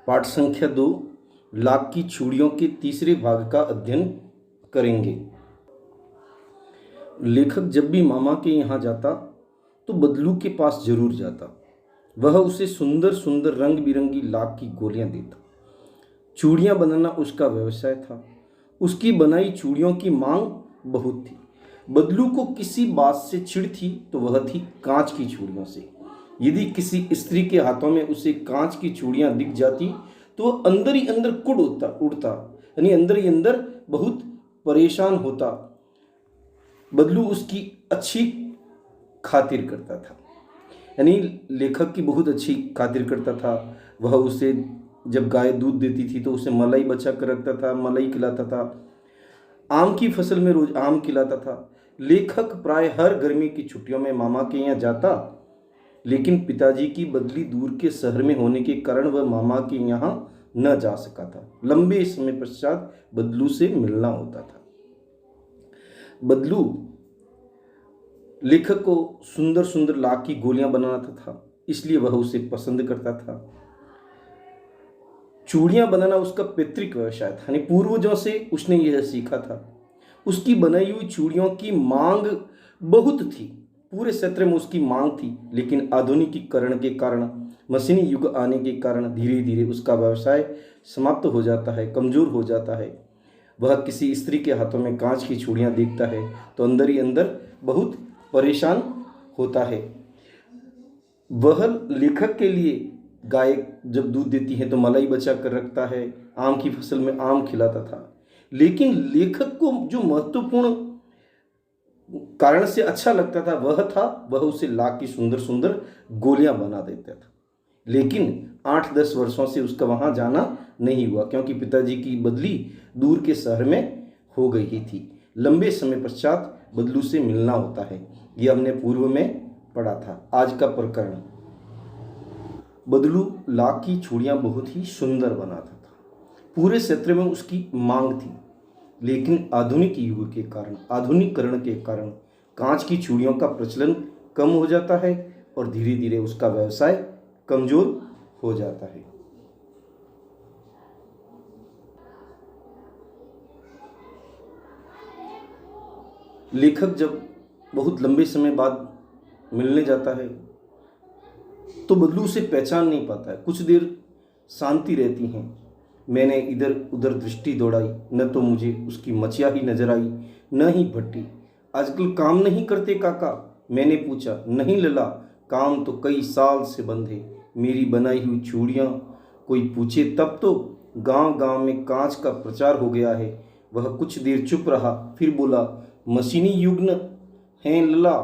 पाठ संख्या 2 लाख की चूड़ियों के तीसरे भाग का अध्ययन करेंगे। लेखक जब भी मामा के यहाँ जाता तो बदलू के पास जरूर जाता। वह उसे सुंदर सुंदर रंग बिरंगी लाख की गोलियां देता। चूड़ियां बनाना उसका व्यवसाय था। उसकी बनाई चूड़ियों की मांग बहुत थी। बदलू को किसी बात से चिढ़ थी तो वह थी कांच की चूड़ियों से। यदि किसी स्त्री के हाथों में उसे कांच की चूड़ियां दिख जाती तो वह अंदर ही अंदर कुड़ उड़ता, यानी अंदर ही अंदर बहुत परेशान होता। बदलू उसकी अच्छी खातिर करता था, यानी लेखक की बहुत अच्छी खातिर करता था। वह उसे जब गाय दूध देती थी तो उसे मलाई बचा कर रखता था, मलाई खिलाता था। आम की फसल में रोज आम खिलाता था। लेखक प्राय हर गर्मी की छुट्टियों में मामा के यहाँ जाता, लेकिन पिताजी की बदली दूर के शहर में होने के कारण वह मामा के यहाँ न जा सका था। लंबे समय पश्चात बदलू से मिलना होता था। बदलू लेखक को सुंदर सुंदर लाख की गोलियां बनाता था, इसलिए वह उसे पसंद करता था। चूड़ियां बनाना उसका पैतृक व्यवसाय था, यानी पूर्वजों से उसने यह सीखा था। उसकी बनाई हुई चूड़ियों की मांग बहुत थी, पूरे क्षेत्र में उसकी मांग थी। लेकिन आधुनिकीकरण के कारण, मशीनी युग आने के कारण धीरे धीरे उसका व्यवसाय समाप्त हो जाता है, कमजोर हो जाता है। वह किसी स्त्री के हाथों में कांच की चूड़ियां देखता है तो अंदर ही अंदर बहुत परेशान होता है। वह लेखक के लिए गाय जब दूध देती है तो मलाई बचा कर रखता है, आम की फसल में आम खिलाता था। लेकिन लेखक को जो महत्वपूर्ण कारण से अच्छा लगता था वह उसे लाख की सुंदर सुंदर गोलियां बना देता था। लेकिन 8-10 वर्षों से उसका वहां जाना नहीं हुआ, क्योंकि पिताजी की बदली दूर के शहर में हो गई ही थी। लंबे समय पश्चात बदलू से मिलना होता है, यह हमने पूर्व में पढ़ा था। आज का प्रकरण, बदलू लाख की चूड़ियां बहुत ही सुंदर बनाता था। पूरे क्षेत्र में उसकी मांग थी, लेकिन आधुनिक युग के कारण, आधुनिकीकरण के कारण कांच की चूड़ियों का प्रचलन कम हो जाता है और धीरे धीरे उसका व्यवसाय कमजोर हो जाता है। लेखक जब बहुत लंबे समय बाद मिलने जाता है तो बदलू उसे पहचान नहीं पाता है। कुछ देर शांति रहती है। मैंने इधर उधर दृष्टि दौड़ाई, न तो मुझे उसकी मचिया ही नजर आई, न ही भट्टी। आजकल काम नहीं करते काका? मैंने पूछा। नहीं लला, काम तो कई साल से बंद है। मेरी बनाई हुई चूड़ियाँ कोई पूछे तब तो। गांव गांव में कांच का प्रचार हो गया है। वह कुछ देर चुप रहा, फिर बोला, मशीनी युग न है लला,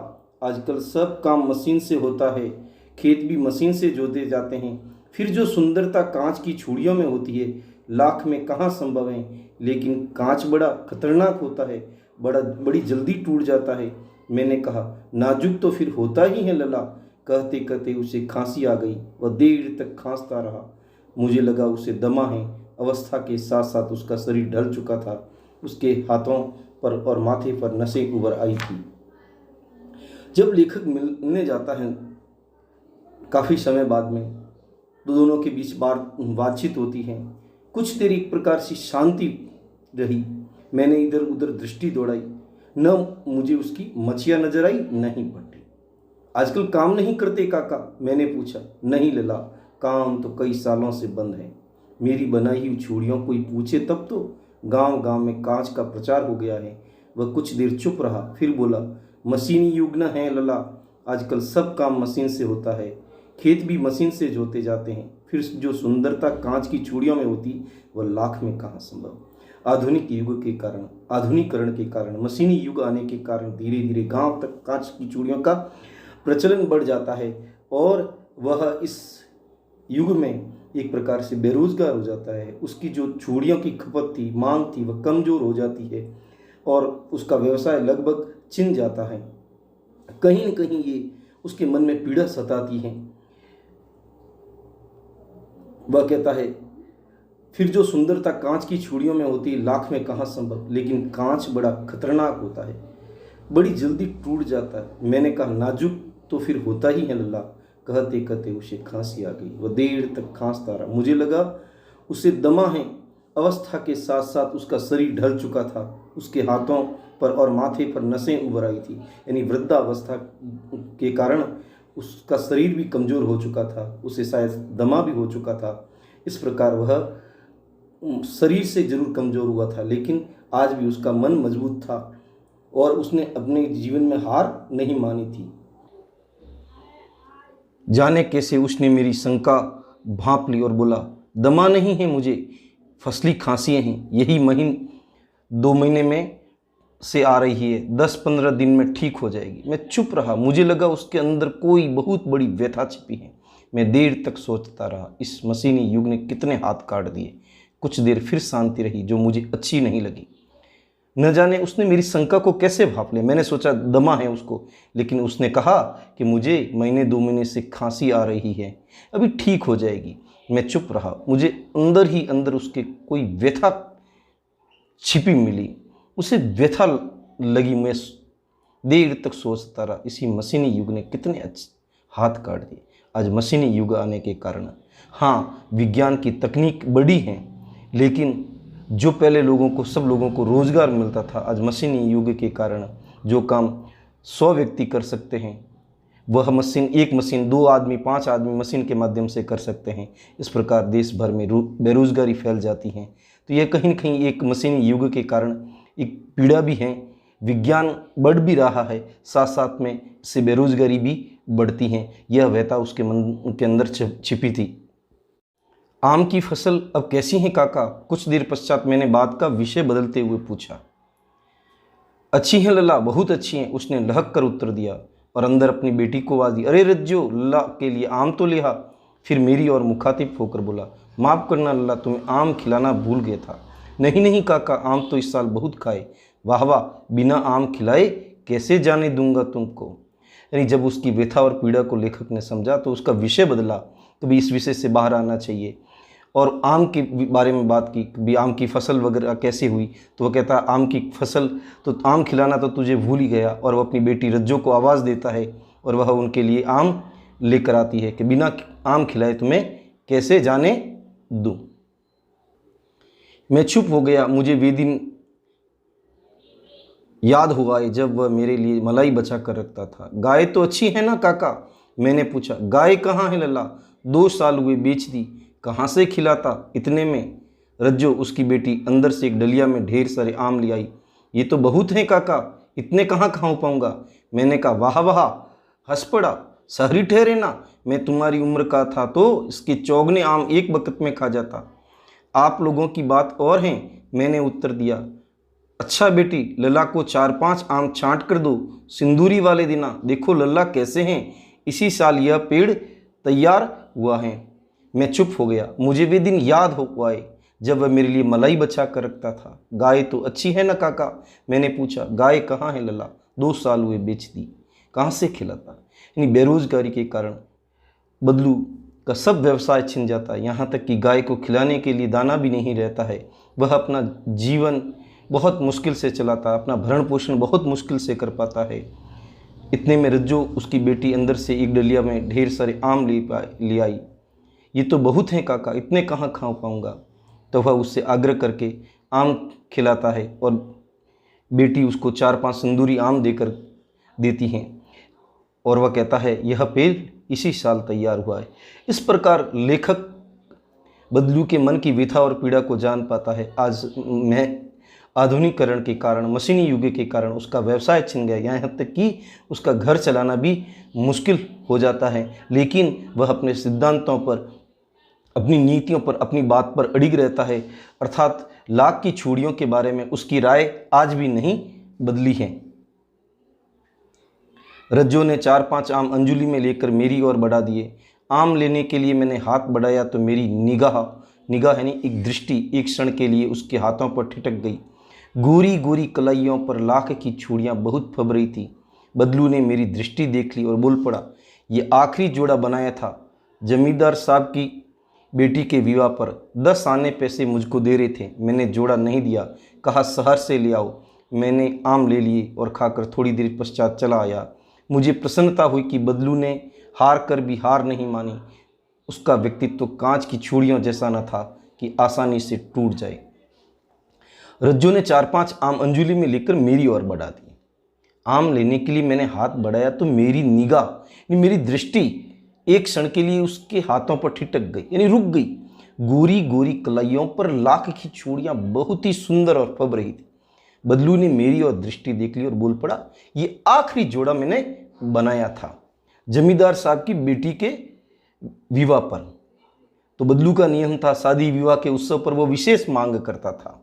आजकल सब काम मशीन से होता है। खेत भी मशीन से जोते जाते हैं। फिर जो सुंदरता कांच की चूड़ियों में होती है लाख में कहाँ संभव है। लेकिन कांच बड़ा खतरनाक होता है, बड़ी जल्दी टूट जाता है। मैंने कहा, नाजुक तो फिर होता ही है लला। कहते कहते उसे खांसी आ गई। वह देर तक खांसता रहा। मुझे लगा उसे दमा है। अवस्था के साथ साथ उसका शरीर ढल चुका था। उसके हाथों पर और माथे पर नसें उभर आई थी। जब लेखक मिलने जाता है काफी समय बाद में, तो दोनों के बीच बातचीत होती है। कुछ देर एक प्रकार से शांति रही। मैंने इधर उधर दृष्टि दौड़ाई, न मुझे उसकी मछिया नजर आई, न ही भट्टी। आजकल काम नहीं करते काका? मैंने पूछा। नहीं लला, काम तो कई सालों से बंद है। मेरी बनाई हुई चूड़ियों कोई पूछे तब तो। गांव गांव में कांच का प्रचार हो गया है। वह कुछ देर चुप रहा, फिर बोला, मशीनी युग न है लला, आजकल सब काम मशीन से होता है। खेत भी मशीन से जोते जाते हैं। फिर जो सुंदरता कांच की चूड़ियों में होती वह लाख में कहाँ संभव। आधुनिक युग के कारण, आधुनिकीकरण के कारण, मशीनी युग आने के कारण धीरे धीरे गांव तक कांच की चूड़ियों का प्रचलन बढ़ जाता है और वह इस युग में एक प्रकार से बेरोजगार हो जाता है। उसकी जो चूड़ियों की खपत थी, मांग थी, वह कमजोर हो जाती है और उसका व्यवसाय लगभग छिन जाता है। कहीं न कहीं ये उसके मन में पीड़ा सताती है। वह कहता है, फिर जो सुंदरता कांच की चूड़ियों में होती है लाख में कहाँ संभव। लेकिन कांच बड़ा खतरनाक होता है, बड़ी जल्दी टूट जाता है। मैंने कहा, नाजुक तो फिर होता ही है लल्ला। कहते कहते उसे खांसी आ गई। वह देर तक खांसता रहा। मुझे लगा उसे दमा है अवस्था के साथ साथ उसका शरीर ढल चुका था। उसके हाथों पर और माथे पर नसें उभर आई थी, यानी वृद्धावस्था के कारण उसका शरीर भी कमज़ोर हो चुका था, उसे शायद दमा भी हो चुका था। इस प्रकार वह शरीर से जरूर कमज़ोर हुआ था, लेकिन आज भी उसका मन मजबूत था और उसने अपने जीवन में हार नहीं मानी थी। जाने कैसे उसने मेरी शंका भांप ली और बोला, दमा नहीं है मुझे, फसली खांसियाँ हैं, यही 2 महीने में से आ रही है, 10-15 दिन में ठीक हो जाएगी। मैं चुप रहा, मुझे लगा उसके अंदर कोई बहुत बड़ी व्यथा छिपी है। मैं देर तक सोचता रहा, इस मशीनी युग ने कितने हाथ काट दिए। कुछ देर फिर शांति रही जो मुझे अच्छी नहीं लगी। न जाने उसने मेरी शंका को कैसे भांप लिया। मैंने सोचा दमा है उसको, लेकिन उसने कहा कि मुझे 2 महीने से खांसी आ रही है, अभी ठीक हो जाएगी। मैं चुप रहा, मुझे अंदर ही अंदर उसके कोई व्यथा छिपी मिली, उसे व्यथा लगी। मैं देर तक सोचता रहा, इसी मशीनी युग ने कितने अच्छे हाथ काट दिए। आज मशीनी युग आने के कारण, हाँ, विज्ञान की तकनीक बड़ी है, लेकिन जो पहले सब लोगों को रोजगार मिलता था, आज मशीनी युग के कारण जो काम 100 व्यक्ति कर सकते हैं, वह एक मशीन 2 आदमी 5 आदमी मशीन के माध्यम से कर सकते हैं। इस प्रकार देश भर में बेरोजगारी फैल जाती है। तो यह कहीं न कहीं एक मशीनी युग के कारण एक पीड़ा भी है। विज्ञान बढ़ भी रहा है, साथ साथ में इससे बेरोजगारी भी बढ़ती है। यह व्यथा उसके मन के अंदर छिपी थी। आम की फसल अब कैसी है काका? कुछ देर पश्चात मैंने बात का विषय बदलते हुए पूछा। अच्छी हैं लल्ला, बहुत अच्छी हैं, उसने लहक कर उत्तर दिया और अंदर अपनी बेटी को आवाज दी, अरे रज्जो, लल्ला के लिए आम तो ले आ। फिर मेरी और मुखातिब होकर बोला, माफ़ करना लल्ला, तुम्हें आम खिलाना भूल गया था। नहीं नहीं काका, आम तो इस साल बहुत खाए। वाह वाह, बिना आम खिलाए कैसे जाने दूंगा तुमको। यानी जब उसकी व्यथा और पीड़ा को लेखक ने समझा तो उसका विषय बदला। कभी इस विषय से बाहर आना चाहिए और आम के बारे में बात की, भी आम की फसल वगैरह कैसे हुई। तो वह कहता, आम की फसल तो आम खिलाना तो तुझे भूल ही गया। और वह अपनी बेटी रज्जो को आवाज़ देता है और वह उनके लिए आम लेकर आती है कि बिना आम खिलाए तुम्हें कैसे जाने दूँ। मैं चुप हो गया। मुझे वे दिन याद हुआ जब वह मेरे लिए मलाई बचा कर रखता था। गाय तो अच्छी है ना काका? मैंने पूछा। गाय कहाँ है लल्ला, 2 साल हुए बेच दी, कहाँ से खिलाता। इतने में रज्जो, उसकी बेटी, अंदर से एक डलिया में ढेर सारे आम ले आई। ये तो बहुत हैं काका, इतने कहाँ खाऊं पाऊंगा। मैंने कहा, वाह वाह, हंस पड़ा, शहरी ठहरे ना, मैं तुम्हारी उम्र का था तो इसके चौगने आम एक वक्त में खा जाता। आप लोगों की बात और है, मैंने उत्तर दिया। अच्छा बेटी, लल्ला को 4-5 आम छांट कर दो, सिंदूरी वाले दिना। देखो लल्ला कैसे हैं, इसी साल यह पेड़ तैयार हुआ है। मैं चुप हो गया। मुझे वे दिन याद हो आए जब वह मेरे लिए मलाई बचा कर रखता था। गाय तो अच्छी है ना काका? मैंने पूछा। गाय कहाँ है लल्ला, 2 साल हुए बेच दी, कहाँ से खिलाता। यानी बेरोजगारी के कारण बदलू का सब व्यवसाय छिन जाता है, यहाँ तक कि गाय को खिलाने के लिए दाना भी नहीं रहता है। वह अपना जीवन बहुत मुश्किल से चलाता, अपना भरण पोषण बहुत मुश्किल से कर पाता है। इतने में रज्जो, उसकी बेटी, अंदर से एक डलिया में ढेर सारे आम ले आई। ये तो बहुत हैं काका, इतने कहाँ खा पाऊँगा। तो वह उससे आग्रह करके आम खिलाता है और बेटी उसको 4-5 सिंदूरी आम देती हैं और वह कहता है, यह पेड़ इसी साल तैयार हुआ है। इस प्रकार लेखक बदलू के मन की व्यथा और पीड़ा को जान पाता है। आज मैं आधुनिकीकरण के कारण, मशीनी युग के कारण उसका व्यवसाय छिन गया, यहाँ तक कि उसका घर चलाना भी मुश्किल हो जाता है। लेकिन वह अपने सिद्धांतों पर, अपनी नीतियों पर, अपनी बात पर अड़िग रहता है। अर्थात लाख की चूड़ियों के बारे में उसकी राय आज भी नहीं बदली है। रज्जो ने 4-5 आम अंजुली में लेकर मेरी ओर बढ़ा दिए। आम लेने के लिए मैंने हाथ बढ़ाया तो मेरी निगाह यानी एक दृष्टि एक क्षण के लिए उसके हाथों पर ठिठक गई। गोरी गोरी कलाइयों पर लाख की चूड़ियाँ बहुत फब रही थी। बदलू ने मेरी दृष्टि देख ली और बोल पड़ा, ये आखिरी जोड़ा बनाया था जमींदार साहब की बेटी के विवाह पर, 10 आने पैसे मुझको दे रहे थे। मैंने जोड़ा नहीं दिया, कहा शहर से ले आओ। मैंने आम ले लिए और खाकर थोड़ी देर पश्चात चला आया। मुझे प्रसन्नता हुई कि बदलू ने हार कर भी हार नहीं मानी। उसका व्यक्तित्व कांच की चूड़ियों जैसा न था, कि आसानी से टूट जाए। रज्जो ने 4-5 आम अंजुली में लेकर मेरी ओर बढ़ा दिए। आम लेने के लिए मैंने हाथ बढ़ाया तो मेरी निगाह, मेरी दृष्टि एक क्षण के लिए उसके हाथों पर ठिठक गई, यानी रुक गई। गोरी गोरी कलाइयों पर लाख की चूड़ियां बहुत ही सुंदर और फब रही थी। बदलू ने मेरी ओर दृष्टि देख ली और बोल पड़ा, ये आखिरी जोड़ा मैंने बनाया था जमींदार साहब की बेटी के विवाह पर। तो बदलू का नियम था, शादी विवाह के उत्सव पर वो विशेष मांग करता था।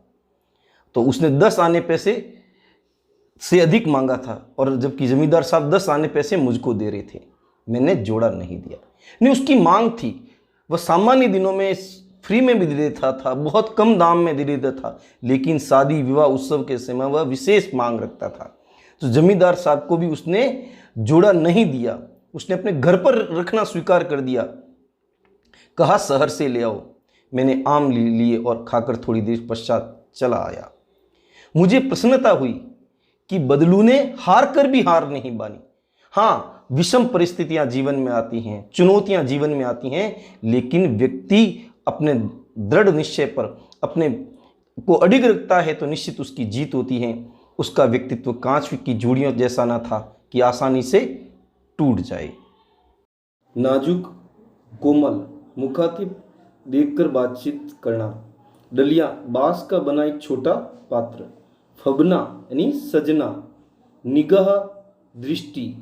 तो उसने 10 आने पैसे से अधिक मांगा था, और जबकि जमींदार साहब 10 आने पैसे मुझको दे रहे थे। मैंने जोड़ा नहीं दिया। नहीं, उसकी मांग थी। वह सामान्य दिनों में फ्री में भी दे देता था, बहुत कम दाम में दे देता था, लेकिन शादी विवाह उत्सव के समय वह विशेष मांग रखता था। तो जमींदार साहब को भी उसने जोड़ा नहीं दिया, उसने अपने घर पर रखना स्वीकार कर दिया। कहा शहर से ले आओ। मैंने आम लिए और खाकर थोड़ी देर पश्चात चला आया। मुझे प्रसन्नता हुई कि बदलू ने हार कर भी हार नहीं मानी। हाँ, विषम परिस्थितियां जीवन में आती हैं, चुनौतियां जीवन में आती हैं, लेकिन व्यक्ति अपने दृढ़ निश्चय पर अपने को अडिग रखता है तो निश्चित उसकी जीत होती है। उसका व्यक्तित्व कांच की जूड़ियों जैसा ना था कि आसानी से टूट जाए। नाजुक कोमल मुखातिब देखकर बातचीत करना। डलिया बांस का बना एक छोटा पात्र। फबना यानी सजना। निगाह दृष्टि।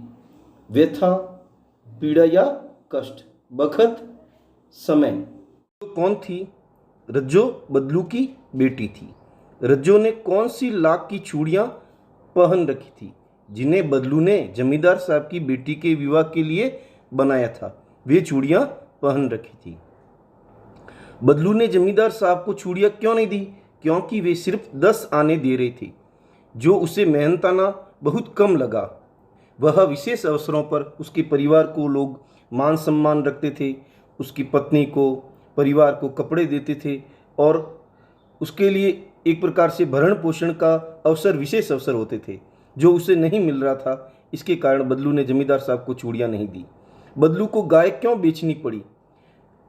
व्यथा पीड़ा या कष्ट। बखत समय। तो कौन थी? रज्जो बदलू की बेटी थी। रज्जो ने कौन सी लाख की चूड़ियां पहन रखी थी जिन्हें बदलू ने जमींदार साहब की बेटी के विवाह के लिए बनाया था? वे चूड़ियां पहन रखी थी। बदलू ने जमींदार साहब को चूड़ियां क्यों नहीं दी? क्योंकि वे सिर्फ 10 आने दे रहे थे, जो उसे मेहनताना बहुत कम लगा। वह विशेष अवसरों पर उसके परिवार को लोग मान सम्मान रखते थे, उसकी पत्नी को, परिवार को कपड़े देते थे और उसके लिए एक प्रकार से भरण पोषण का अवसर, विशेष अवसर होते थे जो उसे नहीं मिल रहा था। इसके कारण बदलू ने जमींदार साहब को चूड़ियां नहीं दी। बदलू को गाय क्यों बेचनी पड़ी?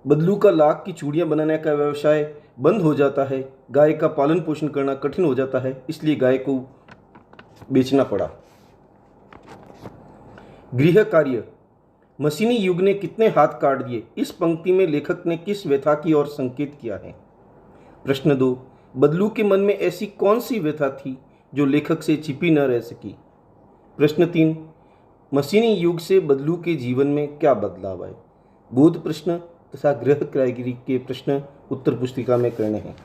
बदलू का लाख की चूड़ियां बनाने का व्यवसाय बंद हो जाता है, गाय का पालन पोषण करना कठिन हो जाता है, इसलिए गाय को बेचना पड़ा। गृह कार्य। मशीनी युग ने कितने हाथ काट दिए? इस पंक्ति में लेखक ने किस व्यथा की ओर संकेत किया है? प्रश्न 2, बदलू के मन में ऐसी कौन सी व्यथा थी जो लेखक से छिपी न रह सकी? प्रश्न 3, मशीनी युग से बदलू के जीवन में क्या बदलाव आए? बोध प्रश्न तथा गृह कार्य के प्रश्न उत्तर पुस्तिका में करने हैं।